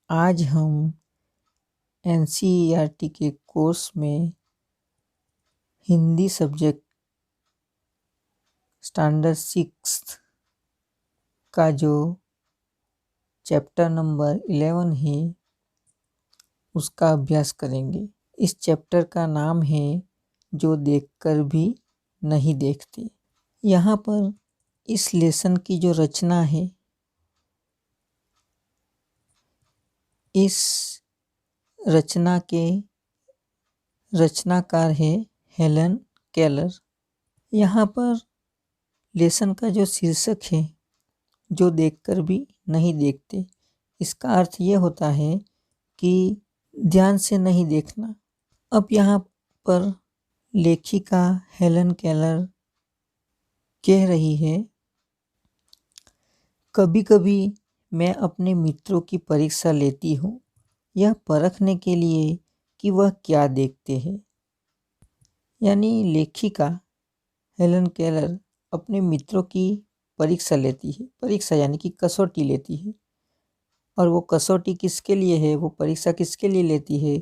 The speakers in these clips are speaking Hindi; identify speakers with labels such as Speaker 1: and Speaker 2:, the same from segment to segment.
Speaker 1: आज हम एनसीईआरटी के कोर्स में हिंदी सब्जेक्ट स्टैंडर्ड 6 का जो चैप्टर नंबर 11 है उसका अभ्यास करेंगे। इस चैप्टर का नाम है जो देखकर भी नहीं देखते। यहाँ पर इस लेसन की जो रचना है, इस रचना के रचनाकार है हेलन केलर। यहाँ पर लेसन का जो शीर्षक है जो देखकर भी नहीं देखते, इसका अर्थ ये होता है कि ध्यान से नहीं देखना। अब यहाँ पर लेखिका हेलन केलर कह रही है, कभी कभी मैं अपने मित्रों की परीक्षा लेती हूँ, यह परखने के लिए कि वह क्या देखते हैं। यानी लेखिका हेलन केलर अपने मित्रों की परीक्षा लेती है। परीक्षा यानी कि कसौटी लेती है। और वो कसौटी किसके लिए है, वो परीक्षा किसके लिए लेती है?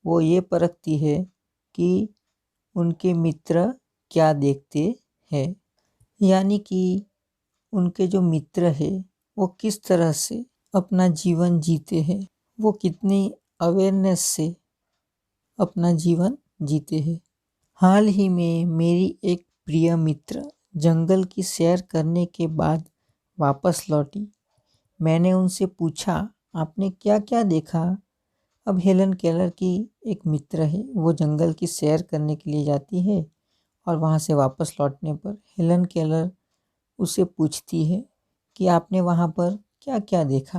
Speaker 1: वो ये परखती है कि उनके मित्र क्या देखते हैं। यानी कि उनके जो मित्र है वो किस तरह से अपना जीवन जीते हैं, वो कितनी अवेयरनेस से अपना जीवन जीते हैं। हाल ही में मेरी एक प्रिय मित्र जंगल की सैर करने के बाद वापस लौटी। मैंने उनसे पूछा, आपने क्या क्या देखा? अब हेलन केलर की एक मित्र है, वो जंगल की सैर करने के लिए जाती है और वहाँ से वापस लौटने पर हेलन केलर उसे पूछती है कि आपने वहाँ पर क्या क्या देखा?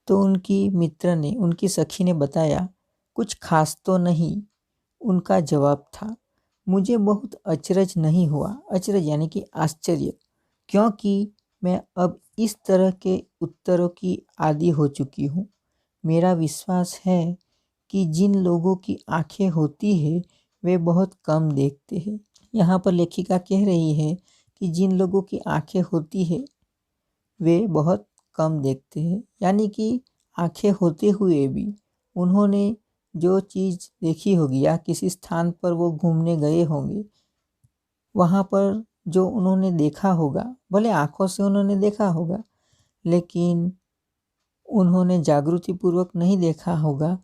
Speaker 1: तो उनकी मित्र ने, उनकी सखी ने बताया, कुछ खास तो नहीं। उनका जवाब था, मुझे बहुत अचरज नहीं हुआ। अचरज यानी कि आश्चर्य, क्योंकि मैं अब इस तरह के उत्तरों की आदी हो चुकी हूँ। मेरा विश्वास है कि जिन लोगों की आंखें होती है वे बहुत कम देखते हैं। यहाँ पर लेखिका कह रही है कि जिन लोगों की आंखें होती है वे बहुत कम देखते हैं। यानी कि आंखें होते हुए भी उन्होंने जो चीज़ देखी होगी या किसी स्थान पर वो घूमने गए होंगे, वहाँ पर जो उन्होंने देखा होगा, भले आँखों से उन्होंने देखा होगा लेकिन उन्होंने जागृतिपूर्वक नहीं देखा होगा,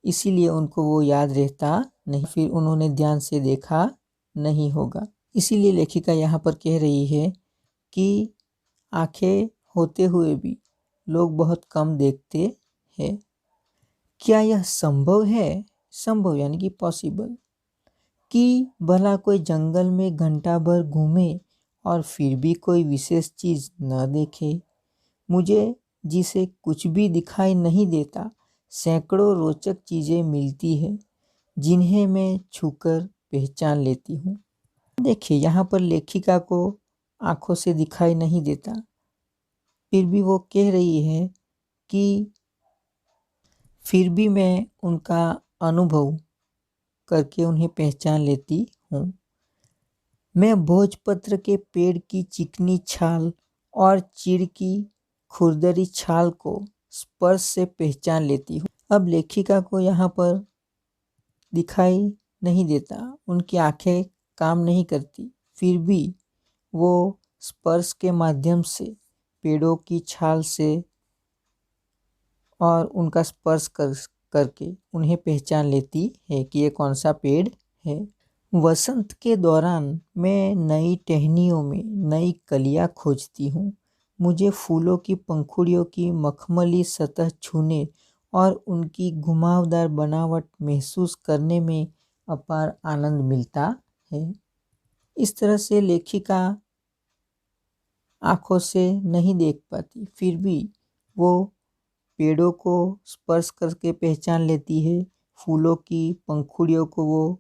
Speaker 1: इसीलिए उनको वो याद रहता नहीं, फिर उन्होंने ध्यान से देखा नहीं होगा। इसीलिए लेखिका यहाँ पर कह रही है कि आंखें होते हुए भी लोग बहुत कम देखते हैं। क्या यह संभव है? संभव यानी कि पॉसिबल, कि भला कोई जंगल में घंटा भर घूमे और फिर भी कोई विशेष चीज़ न देखे। मुझे जिसे कुछ भी दिखाई नहीं देता, सैकड़ों रोचक चीज़ें मिलती हैं जिन्हें मैं छूकर पहचान लेती हूँ। देखिए, यहाँ पर लेखिका को आँखों से दिखाई नहीं देता, फिर भी वो कह रही है कि फिर भी मैं उनका अनुभव करके उन्हें पहचान लेती हूँ। मैं भोजपत्र के पेड़ की चिकनी छाल और चीड़ की खुरदरी छाल को स्पर्श से पहचान लेती हूँ। अब लेखिका को यहाँ पर दिखाई नहीं देता, उनकी आंखें काम नहीं करती, फिर भी वो स्पर्श के माध्यम से पेड़ों की छाल से और उनका स्पर्श करके उन्हें पहचान लेती है कि ये कौन सा पेड़ है। वसंत के दौरान मैं नई टहनियों में नई कलियां खोजती हूँ। मुझे फूलों की पंखुड़ियों की मखमली सतह छूने और उनकी घुमावदार बनावट महसूस करने में अपार आनंद मिलता है। इस तरह से लेखिका आँखों से नहीं देख पाती, फिर भी वो पेड़ों को स्पर्श करके पहचान लेती है, फूलों की पंखुड़ियों को वो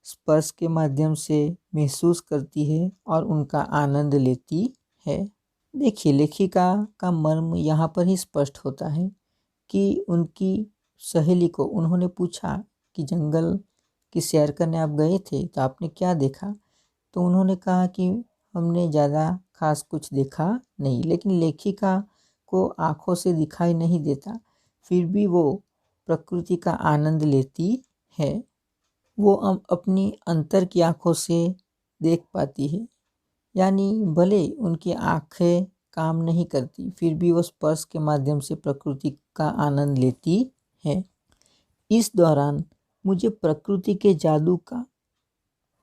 Speaker 1: स्पर्श के माध्यम से महसूस करती है और उनका आनंद लेती है। देखिए, लेखिका का मर्म यहाँ पर ही स्पष्ट होता है कि उनकी सहेली को उन्होंने पूछा कि जंगल की सैर करने आप गए थे तो आपने क्या देखा? तो उन्होंने कहा कि हमने ज़्यादा खास कुछ देखा नहीं। लेकिन लेखिका को आँखों से दिखाई नहीं देता, फिर भी वो प्रकृति का आनंद लेती है। वो अपनी अंतर की आंखों से देख पाती है, यानी भले उनकी आंखें काम नहीं करती, फिर भी वो स्पर्श के माध्यम से प्रकृति का आनंद लेती है। इस दौरान मुझे प्रकृति के जादू का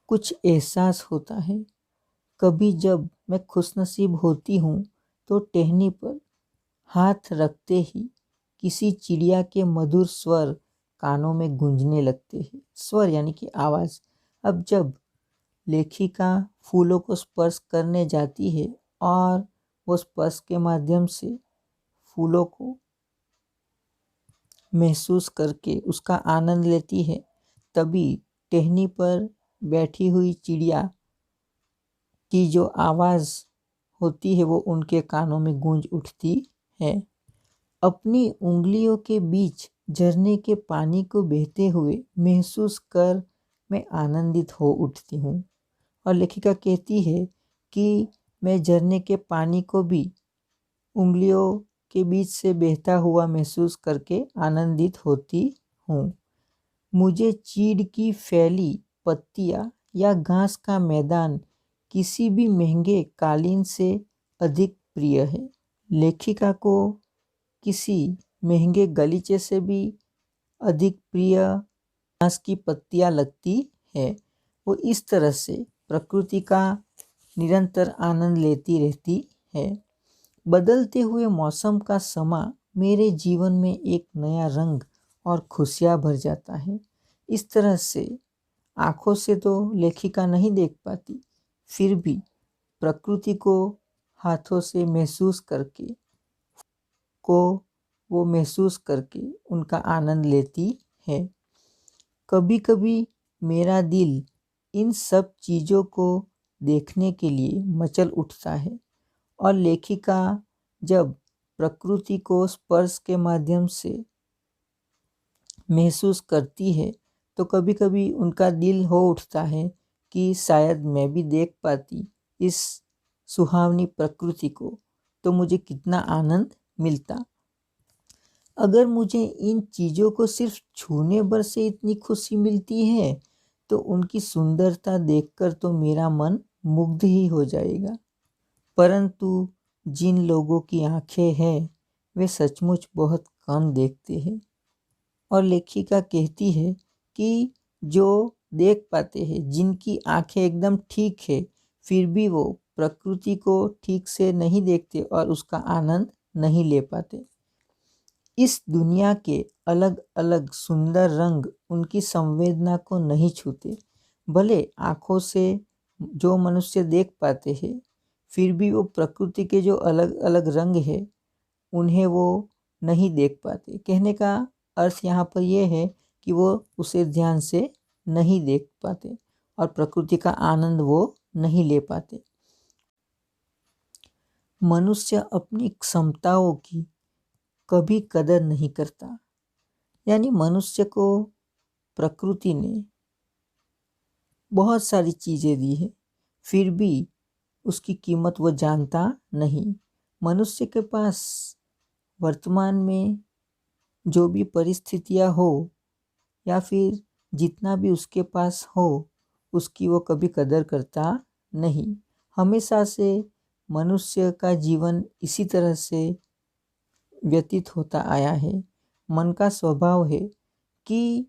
Speaker 1: कुछ एहसास होता है। कभी जब मैं खुशनसीब होती हूँ तो टहनी पर हाथ रखते ही किसी चिड़िया के मधुर स्वर कानों में गूंजने लगते हैं। स्वर यानी कि आवाज़। अब जब लेखिका फूलों को स्पर्श करने जाती है और वो स्पर्श के माध्यम से फूलों को महसूस करके उसका आनंद लेती है, तभी टहनी पर बैठी हुई चिड़िया की जो आवाज़ होती है वो उनके कानों में गूंज उठती है। अपनी उंगलियों के बीच झरने के पानी को बहते हुए महसूस कर मैं आनंदित हो उठती हूँ। और लेखिका कहती है कि मैं झरने के पानी को भी उंगलियों के बीच से बहता हुआ महसूस करके आनंदित होती हूँ। मुझे चीड़ की फैली पत्तियाँ या घास का मैदान किसी भी महंगे कालीन से अधिक प्रिय है। लेखिका को किसी महंगे गलीचे से भी अधिक प्रिय घास की पत्तियाँ लगती है। वो इस तरह से प्रकृति का निरंतर आनंद लेती रहती है। बदलते हुए मौसम का समा मेरे जीवन में एक नया रंग और खुशियाँ भर जाता है। इस तरह से आँखों से तो लेखिका नहीं देख पाती, फिर भी प्रकृति को हाथों से महसूस करके वो महसूस करके उनका आनंद लेती है। कभी कभी मेरा दिल इन सब चीज़ों को देखने के लिए मचल उठता है और लेखिका जब प्रकृति को स्पर्श के माध्यम से महसूस करती है तो कभी कभी उनका दिल हो उठता है कि शायद मैं भी देख पाती इस सुहावनी प्रकृति को, तो मुझे कितना आनंद मिलता। अगर मुझे इन चीज़ों को सिर्फ छूने भर से इतनी खुशी मिलती है तो उनकी सुंदरता देखकर तो मेरा मन मुग्ध ही हो जाएगा। परंतु जिन लोगों की आंखें हैं वे सचमुच बहुत कम देखते हैं। और लेखिका कहती है कि जो देख पाते हैं, जिनकी आंखें एकदम ठीक है, फिर भी वो प्रकृति को ठीक से नहीं देखते और उसका आनंद नहीं ले पाते। इस दुनिया के अलग अलग सुंदर रंग उनकी संवेदना को नहीं छूते। भले आँखों से जो मनुष्य देख पाते हैं, फिर भी वो प्रकृति के जो अलग अलग रंग है उन्हें वो नहीं देख पाते। कहने का अर्थ यहाँ पर यह है कि वो उसे ध्यान से नहीं देख पाते और प्रकृति का आनंद वो नहीं ले पाते। मनुष्य अपनी क्षमताओं की कभी कदर नहीं करता। यानी मनुष्य को प्रकृति ने बहुत सारी चीज़ें दी है, फिर भी उसकी कीमत वो जानता नहीं। मनुष्य के पास वर्तमान में जो भी परिस्थितियाँ हो या फिर जितना भी उसके पास हो, उसकी वो कभी कदर करता नहीं। हमेशा से मनुष्य का जीवन इसी तरह से व्यतीत होता आया है। मन का स्वभाव है कि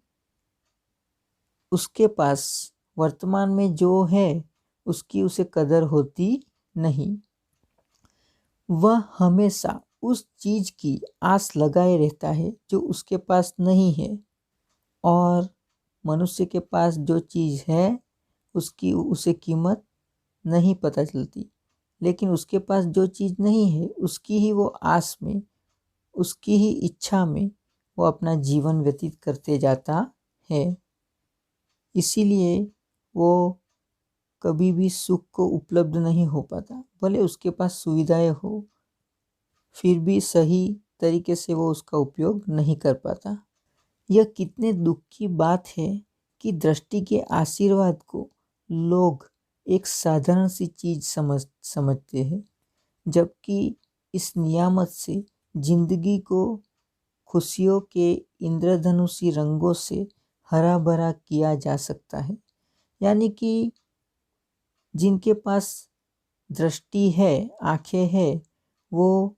Speaker 1: उसके पास वर्तमान में जो है उसकी उसे कदर होती नहीं। वह हमेशा उस चीज़ की आस लगाए रहता है जो उसके पास नहीं है, और मनुष्य के पास जो चीज़ है उसकी उसे कीमत नहीं पता चलती। लेकिन उसके पास जो चीज़ नहीं है उसकी ही वो आस में, उसकी ही इच्छा में वो अपना जीवन व्यतीत करते जाता है। इसीलिए वो कभी भी सुख को उपलब्ध नहीं हो पाता। भले उसके पास सुविधाएं हो, फिर भी सही तरीके से वो उसका उपयोग नहीं कर पाता। यह कितने दुख की बात है कि दृष्टि के आशीर्वाद को लोग एक साधारण सी चीज़ समझते हैं, जबकि इस नियामत से जिंदगी को खुशियों के इंद्रधनुषी रंगों से हरा भरा किया जा सकता है। यानी कि जिनके पास दृष्टि है, आंखें हैं, वो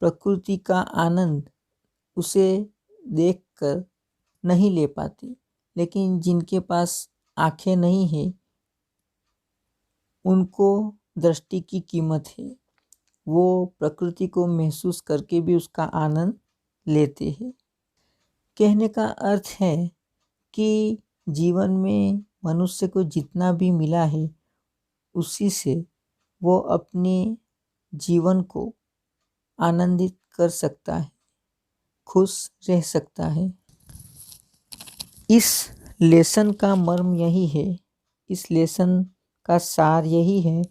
Speaker 1: प्रकृति का आनंद उसे देखकर नहीं ले पाते, लेकिन जिनके पास आंखें नहीं है उनको दृष्टि की कीमत है। वो प्रकृति को महसूस करके भी उसका आनंद लेते हैं। कहने का अर्थ है कि जीवन में मनुष्य को जितना भी मिला है उसी से वो अपने जीवन को आनंदित कर सकता है, खुश रह सकता है। इस लेसन का मर्म यही है, इस लेसन का सार यही है।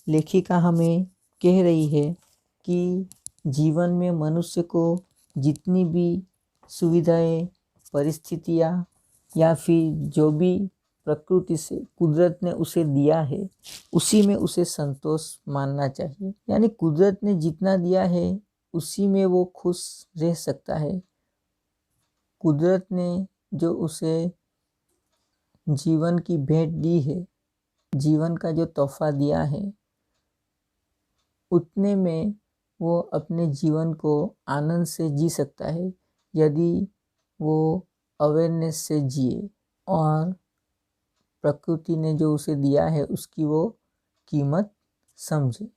Speaker 1: लेखिका हमें कह रही है कि जीवन में मनुष्य को जितनी भी सुविधाएं, परिस्थितियां या फिर जो भी प्रकृति से कुदरत ने उसे दिया है उसी में उसे संतोष मानना चाहिए। यानी कुदरत ने जितना दिया है उसी में वो खुश रह सकता है। कुदरत ने जो उसे जीवन की भेंट दी है, जीवन का जो तोहफा दिया है, उतने में वो अपने जीवन को आनंद से जी सकता है यदि वो अवेयरनेस से जिए और प्रकृति ने जो उसे दिया है उसकी वो कीमत समझे।